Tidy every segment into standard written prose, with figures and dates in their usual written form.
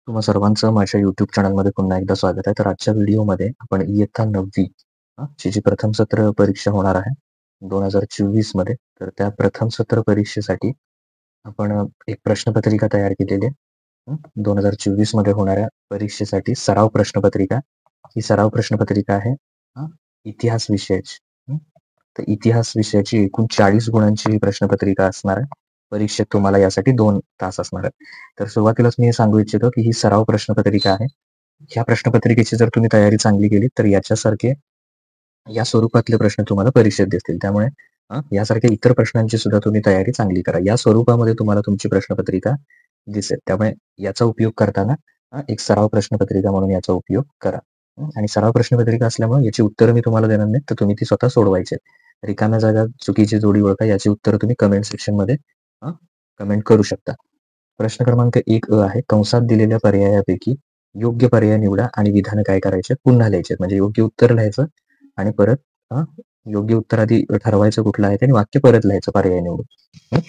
तुम्हा सर्वांचं माझ्या YouTube चॅनलमध्ये पुन्हा एकदा स्वागत आहे. तर आजच्या व्हिडिओमध्ये आपण इयत्ता 9वी ची जी प्रथम सत्र परीक्षा होणार आहे 2024 मध्ये. तर त्या प्रथम सत्र परीक्षेसाठी आपण एक प्रश्नपत्रिका तयार केलेली आहे. 2024 मध्ये होणाऱ्या परीक्षेसाठी सराव प्रश्नपत्रिका. ही सराव प्रश्नपत्रिका आहे इतिहास विषयाची. तर इतिहास विषयाची एकूण 40 गुणांची ही प्रश्नपत्रिका असणार आहे. परीक्षेत तुम्हाला यासाठी 2 तास असणार आहे. तर सुरुवातीलाच मी हे सांगू इच्छितो की ही सराव प्रश्नपत्रिका आहे. ह्या प्रश्नपत्रिकेची जर तुम्ही तयारी चांगली केली तर याच्यासारखे या स्वरूपातले प्रश्न तुम्हाला परीक्षेत दिसतील. त्यामुळे यासारख्या इतर प्रश्नांची सुद्धा तुम्ही तयारी चांगली करा. या स्वरूपामध्ये तुम्हाला तुमची प्रश्नपत्रिका दिसेल. त्यामुळे याचा उपयोग करताना एक सराव प्रश्नपत्रिका म्हणून याचा उपयोग करा. आणि सराव प्रश्नपत्रिका असल्यामुळे याची उत्तरं मी तुम्हाला देणार नाही, तर तुम्ही ती स्वतः सोडवायची. रिकाम्या जागा, चुकीची जोडी ओळखा, याची उत्तरं तुम्ही कमेंट सेक्शनमध्ये कमेंट करू शकता. प्रश्न क्रमांक 1 आहे, कंसात दिलेल्या पर्यायापैकी योग्य पर्याय निवडा आणि विधान काय करायचे पुन्हा लिहायचे. म्हणजे योग्य उत्तर लिहायचं आणि परत योग्य उत्तर आधी ठरवायचं कुठलं आहे आणि वाक्य परत लिहायचं पर्याय निवडून.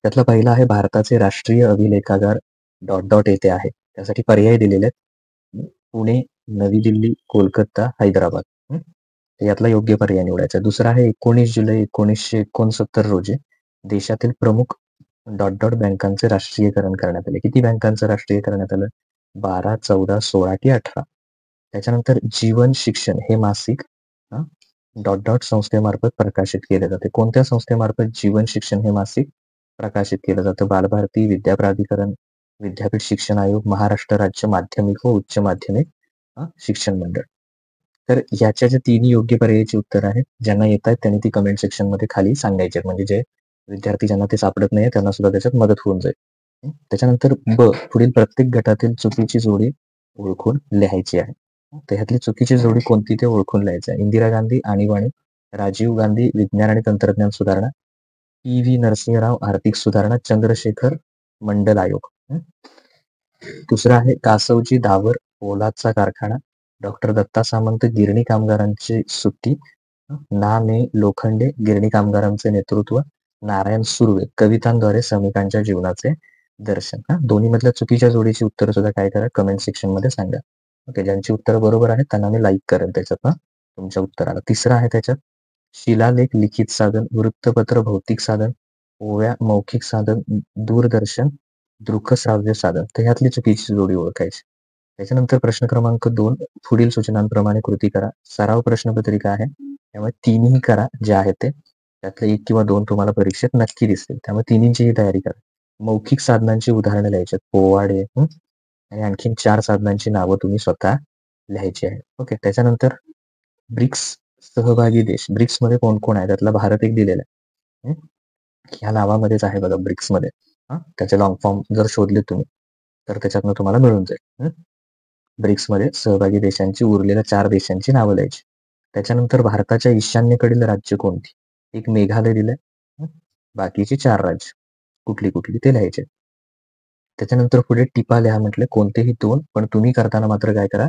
त्यातला पहिला आहे, भारताचे राष्ट्रीय अभिलेखागार डॉट डॉट येथे आहे. त्यासाठी पर्याय दिलेले आहेत, पुणे, नवी दिल्ली, कोलकाता, हैदराबाद. यातला योग्य पर्याय निवडायचा. दुसरा आहे, 19 जुलै 1969 रोजी देशातील प्रमुख डॉट डॉट बँकांचे राष्ट्रीयकरण करण्यात आले. किती बँकांचं राष्ट्रीय करण्यात आलं? 12, 14, 16 की 18. त्याच्यानंतर जीवन शिक्षण हे मासिक डॉट डॉट संस्थेमार्फत प्रकाशित केले जाते. कोणत्या संस्थेमार्फत जीवन शिक्षण हे मासिक प्रकाशित केलं जातं? बालभारती, विद्या प्राधिकरण, विद्यापीठ शिक्षण आयोग, महाराष्ट्र राज्य माध्यमिक व उच्च माध्यमिक शिक्षण मंडळ. तर याच्या ज्या तिन्ही योग्य पर्यायाची उत्तर आहेत, ज्यांना येत आहेत त्यांनी ती कमेंट सेक्शन मध्ये खाली सांगायचे. म्हणजे जे विद्यार्थी ज्यांना ते सापडत नाही त्यांना सुद्धा त्याच्यात मदत होऊन जाईल. त्याच्यानंतर पुढील प्रत्येक गटातील चुकीची जोडी ओळखून लिहायची आहे. तर ह्यातली चुकीची जोडी कोणती ते ओळखून लिहायचं आहे. इंदिरा गांधी आणीबाणी, राजीव गांधी विज्ञान आणि तंत्रज्ञान सुधारणा, PV नरसिंहराव आर्थिक सुधारणा, चंद्रशेखर मंडल आयोग. दुसरा आहे, कासवजी दावर पोलादचा कारखाना, डॉक्टर दत्ता सामंत गिरणी कामगारांची सुट्टी, ना मे लोखंडे गिरणी कामगारांचे नेतृत्व, नारायण सुर्वे कवितांद्वारे श्रमिकांच्या जीवनाचे दर्शन. दोन्ही मधल्या चुकीच्या जोडीची उत्तर सुद्धा काय करा, कमेंट सेक्शन मध्ये सांगा. ओके, ज्यांची उत्तर बरोबर आहेत त्यांना मी लाईक करेन त्याच्यात तुमच्या उत्तराला. तिसरा आहे त्याच्यात, शिलालेख लिखित साधन, वृत्तपत्र भौतिक साधन, ओव्या मौखिक साधन, दूरदर्शन दृकश्राव्य साधन. तर ह्यातली चुकीची जोडी ओळखायची. त्याच्यानंतर प्रश्न क्रमांक 2, पुढील सूचनांप्रमाणे कृती करा. सराव प्रश्नपत्रिका आहे त्यामुळे तिन्ही करा जे आहेत ते. त्यातले 1 किंवा 2 तुम्हाला परीक्षेत नक्की दिसतील, त्यामुळे तिन्हींचीही तयारी करा. मौखिक साधनांची उदाहरणं लिहायची, पोवाडे आणि आणखीन 4 साधनांची नावं तुम्ही स्वतः लिहायची आहे. ओके, त्याच्यानंतर ब्रिक्स सहभागी देश, ब्रिक्स मध्ये कोण कोण आहे त्यातला भारत एक दिलेला आहे. ह्या नावामध्येच आहे बघा ब्रिक्स मध्ये. त्याचे लॉंग फॉर्म जर शोधले तुम्ही तर त्याच्यातनं तुम्हाला मिळून जाईल. ब्रिक्स मध्ये सहभागी देशांची उरलेल्या 4 देशांची नावं लिहायची. त्याच्यानंतर भारताच्या ईशान्येकडील राज्य कोणती? एक मेघालय दिलंय, बाकीची 4 राज्य कुठली कुठली ते लिहायचे. त्याच्यानंतर पुढे टिपा लिहा म्हटले, कोणतेही 2, पण तुम्ही करताना मात्र काय करा,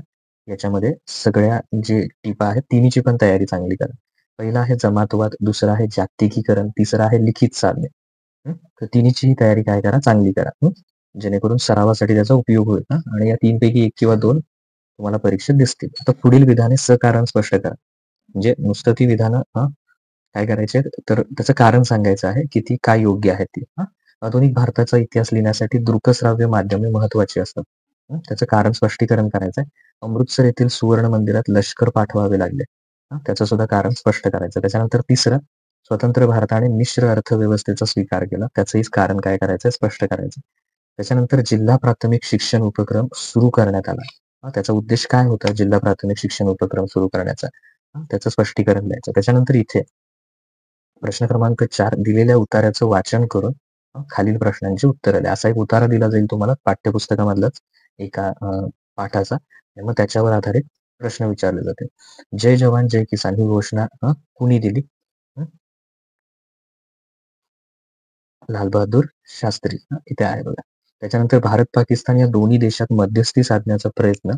याच्यामध्ये सगळ्या जे टिपा आहेत तिन्हीची पण तयारी चांगली करा. पहिला आहे जमातवाद, दुसरा आहे जागतिकीकरण, तिसरा आहे लिखित साधने. तर तिन्हीची तयारी काय करा, चांगली करा, जेणेकरून सरावासाठी त्याचा उपयोग होईल. आणि या 3 पैकी 1 किंवा 2 तुम्हाला परीक्षेत दिसतील. आता पुढील विधाने सकारण स्पष्ट करा. म्हणजे नुसतं ती विधानं काय करायचे तर त्याचं कारण सांगायचं आहे की ती काय योग्य आहे ती. आधुनिक भारताचा इतिहास लिहिण्यासाठी दृकश्राव्य माध्यमे महत्वाची असतात. त्याचं कारण स्पष्टीकरण करायचं आहे. अमृतसर येथील सुवर्ण मंदिरात लष्कर पाठवावे लागले, त्याचं सुद्धा कारण स्पष्ट करायचं. त्याच्यानंतर तिसरं, स्वतंत्र भारताने मिश्र अर्थव्यवस्थेचा स्वीकार केला, त्याचंही कारण काय करायचं, स्पष्ट करायचं. त्याच्यानंतर जिल्हा प्राथमिक शिक्षण उपक्रम सुरू करण्यात आला, त्याचा उद्देश काय होता जिल्हा प्राथमिक शिक्षण उपक्रम सुरू करण्याचा, त्याचं स्पष्टीकरण द्यायचं. त्याच्यानंतर इथे प्रश्न क्रमांक 4, दिलेल्या उतार्याचं वाचन करून खालील प्रश्नांची उत्तरं द्या. असा एक उतारा दिला जाईल तुम्हाला पाठ्यपुस्तकामधलाच एका पाठाचा, मग त्याच्यावर आधारित प्रश्न विचारले जाते. जय जवान जय किसान ही घोषणा कुणी दिली? लाल बहादूर शास्त्री इथे आहे बघा. त्याच्यानंतर भारत पाकिस्तान या दोन्ही देशात मध्यस्थी साधण्याचा प्रयत्न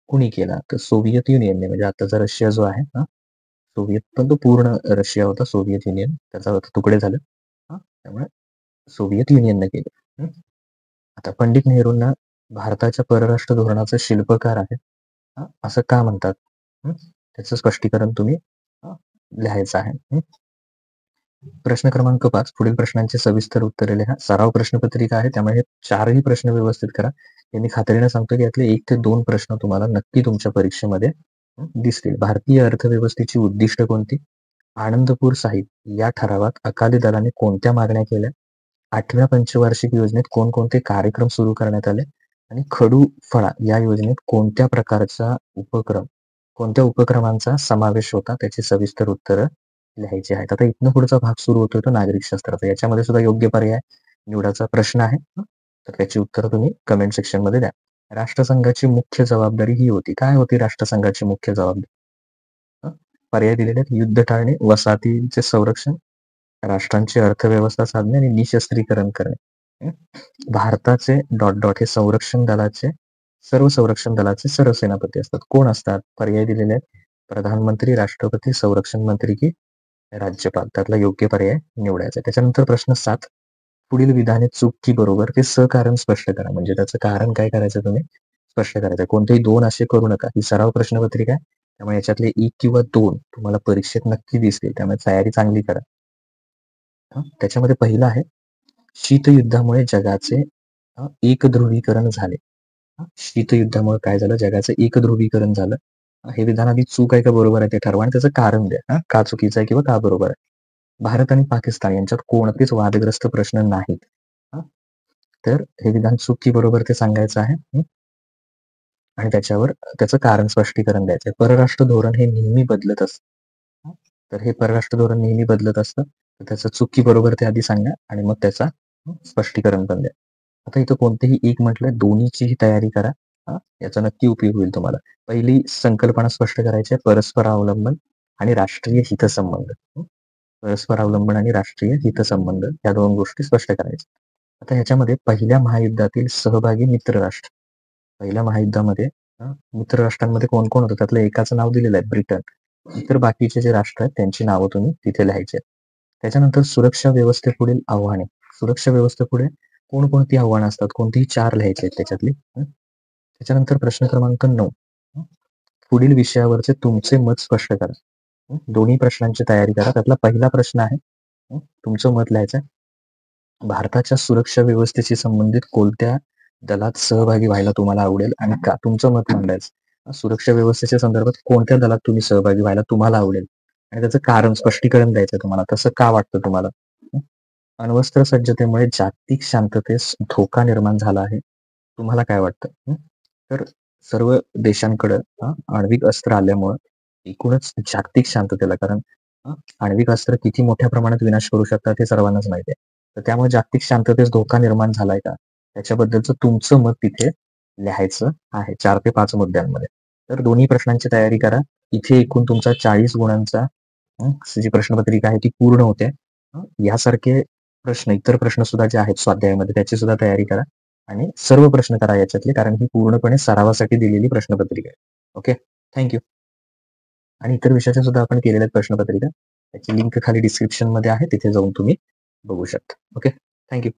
कुणी केला? तर सोव्हिएत युनियनने. म्हणजे आताचा रशिया जो आहे सोव्हिएत, पण तो पूर्ण रशिया होता, सोव्हिएत युनियन त्याचा तुकडे झाले, त्यामुळे सोव्हिएत युनियनने केले. आता पंडित नेहरूंना भारताच्या परराष्ट्र धोरणाचे शिल्पकार आहे असं का म्हणतात? त्याचं स्पष्टीकरण तुम्ही लिहायचं आहे. प्रश्न क्रमांक 5, पुढील प्रश्नांची सविस्तर उत्तरे लिहा. सराव प्रश्नपत्रिका आहे, त्यामुळे हे 4ही प्रश्न व्यवस्थित करा. हे मी खात्रीने सांगतो की यातले 1 ते 2 प्रश्न तुम्हाला नक्की तुमच्या परीक्षेमध्ये दिसतील. भारतीय अर्थव्यवस्थेची उद्दिष्ट कोणती? आनंदपूर साहिब या ठरावात अकाली दलाने कोणत्या मागण्या केल्या? 8व्या पंचवार्षिक योजनेत कोणकोणते कार्यक्रम सुरू करण्यात आले? आणि खडू फळा या योजनेत कोणत्या उपक्रमांचा समावेश होता? त्याची सविस्तर उत्तरं लिहायची आहेत. आता इथनं पुढचा भाग सुरू होतोय तो नागरिक शास्त्राचा. याच्यामध्ये सुद्धा योग्य पर्याय निवडाचा प्रश्न आहे. तर त्याची उत्तर तुम्ही कमेंट सेक्शन मध्ये द्या. राष्ट्रसंघाची मुख्य जबाबदारी ही होती. काय होती राष्ट्रसंघाची मुख्य जबाबदारी? पर्याय दिलेले आहेत. युद्ध टाळणे, वसाहतींचे संरक्षण, राष्ट्रांची अर्थव्यवस्था साधणे आणि निशस्त्रीकरण करणे. भारताचे ... हे सर्व संरक्षण दलाचे सरसेनापती असतात. कोण असतात? पर्याय दिलेले आहेत. प्रधानमंत्री, राष्ट्रपती, संरक्षण मंत्री की राज्यपाल. त्यातला योग्य पर्याय निवडायचा. त्याच्यानंतर प्रश्न 7, पुढील विधाने चूक की बरोबर ते सहकारण स्पष्ट करा. म्हणजे त्याचं कारण काय करायचं तुम्ही स्पष्ट करायचं. कोणतेही 2 असे करू नका. ही सराव प्रश्नपत्रिका आहे, त्यामुळे याच्यातले 1 किंवा 2 तुम्हाला परीक्षेत नक्की दिसतील, त्यामुळे तयारी चांगली करा. त्याच्यामध्ये पहिलं आहे, शीतयुद्धामुळे जगाचे एकध्रुवीकरण झाले. शीतयुद्धामुळे काय झालं? जगाचं एकध्रुवीकरण झालं. हे विधान आधी चूक आहे का बरोबर आहे ते ठरवा आणि त्याचं कारण द्या. का चुकीचं आहे किंवा का बरोबर आहे? भारत आणि पाकिस्तान यांच्यात कोणतेच वादग्रस्त प्रश्न नाहीत. तर हे विधान चूक की बरोबर ते सांगायचं आहे आणि त्याच्यावर त्याचं कारण स्पष्टीकरण द्यायचं. परराष्ट्र धोरण हे नेहमी बदलत असतं. तर हे परराष्ट्र धोरण नेहमी बदलत असतं. तर त्याचं चूक की बरोबर ते आधी सांगा आणि मग त्याचा स्पष्टीकरण पण द्या. आता इथं कोणतेही एक म्हटलंय, दोन्हीचीही तयारी करा. याचा नक्की उपयोग होईल तुम्हाला. पहिली संकल्पना स्पष्ट करायची आहे, परस्पर अवलंबन आणि राष्ट्रीय हितसंबंध. परस्पर अवलंबन आणि राष्ट्रीय हितसंबंध या 2 गोष्टी स्पष्ट करायच्या. आता ह्याच्यामध्ये पहिल्या महायुद्धातील सहभागी मित्र राष्ट्र. पहिल्या महायुद्धामध्ये मित्र राष्ट्रांमध्ये कोण कोण होतं? त्यातलं एकाचं नाव दिलेलं आहे ब्रिटन. इतर बाकीचे जे राष्ट्र आहेत त्यांची नावं तुम्ही तिथे लिहायची आहेत. त्याच्यानंतर सुरक्षा व्यवस्थेपुढील आव्हाने. सुरक्षा व्यवस्थेपुढे कोणकोणती आव्हानं असतात? कोणतीही 4 लिहायची आहेत त्याच्यातली. त्याच्यानंतर प्रश्न क्रमांक 9, पुढील विषयावरचे तुमचे मत स्पष्ट करा. दोन्ही प्रश्नांची तयारी करा. त्यातला पहिला प्रश्न आहे, तुमचं मत लिहायचं आहे. भारताच्या सुरक्षा व्यवस्थेशी संबंधित कोणत्या दलात सहभागी व्हायला तुम्हाला आवडेल आणि का? तुमचं मत मांडायचं. सुरक्षा व्यवस्थेच्या संदर्भात कोणत्या दलात तुम्ही सहभागी व्हायला तुम्हाला आवडेल आणि त्याचं कारण स्पष्टीकरण द्यायचं तुम्हाला. तसं का वाटतं तुम्हाला? अण्वस्त्र सज्जतेमुळे जागतिक शांततेस धोका निर्माण झाला आहे. तुम्हाला काय वाटतं? तर सर्व देशांकडे आण्विक अस्त्र आल्यामुळं एकूणच जागतिक शांततेला, कारण आण्विक अस्त्र किती मोठ्या प्रमाणात विनाश करू शकतात हे सर्वांनाच माहिती आहे. तर त्यामुळे जागतिक शांततेस धोका निर्माण झालाय का? त्याच्याबद्दलचं तुमचं मत तिथे लिहायचं आहे 4 ते 5 मुद्द्यांमध्ये. तर दोन्ही प्रश्नांची तयारी करा. इथे एकूण तुमचा 40 गुणांचा जी प्रश्नपत्रिका आहे ती पूर्ण होते. यासारखे प्रश्न, इतर प्रश्न सुद्धा जे आहेत स्वाध्यायामध्ये त्याची सुद्धा तयारी करा आणि सर्व प्रश्न करा याच्यातले, कारण ही पूर्णपणे सरावासाठी दिलेली प्रश्नपत्रिका आहे. Okay, thank you. आणि इतर विषयाच्या सुद्धा आपण केलेल्या प्रश्नपत्रिका, त्याची लिंक खाली डिस्क्रिप्शन मध्ये आहे, तिथे जाऊन तुम्ही बघू शकता. Okay, thank you.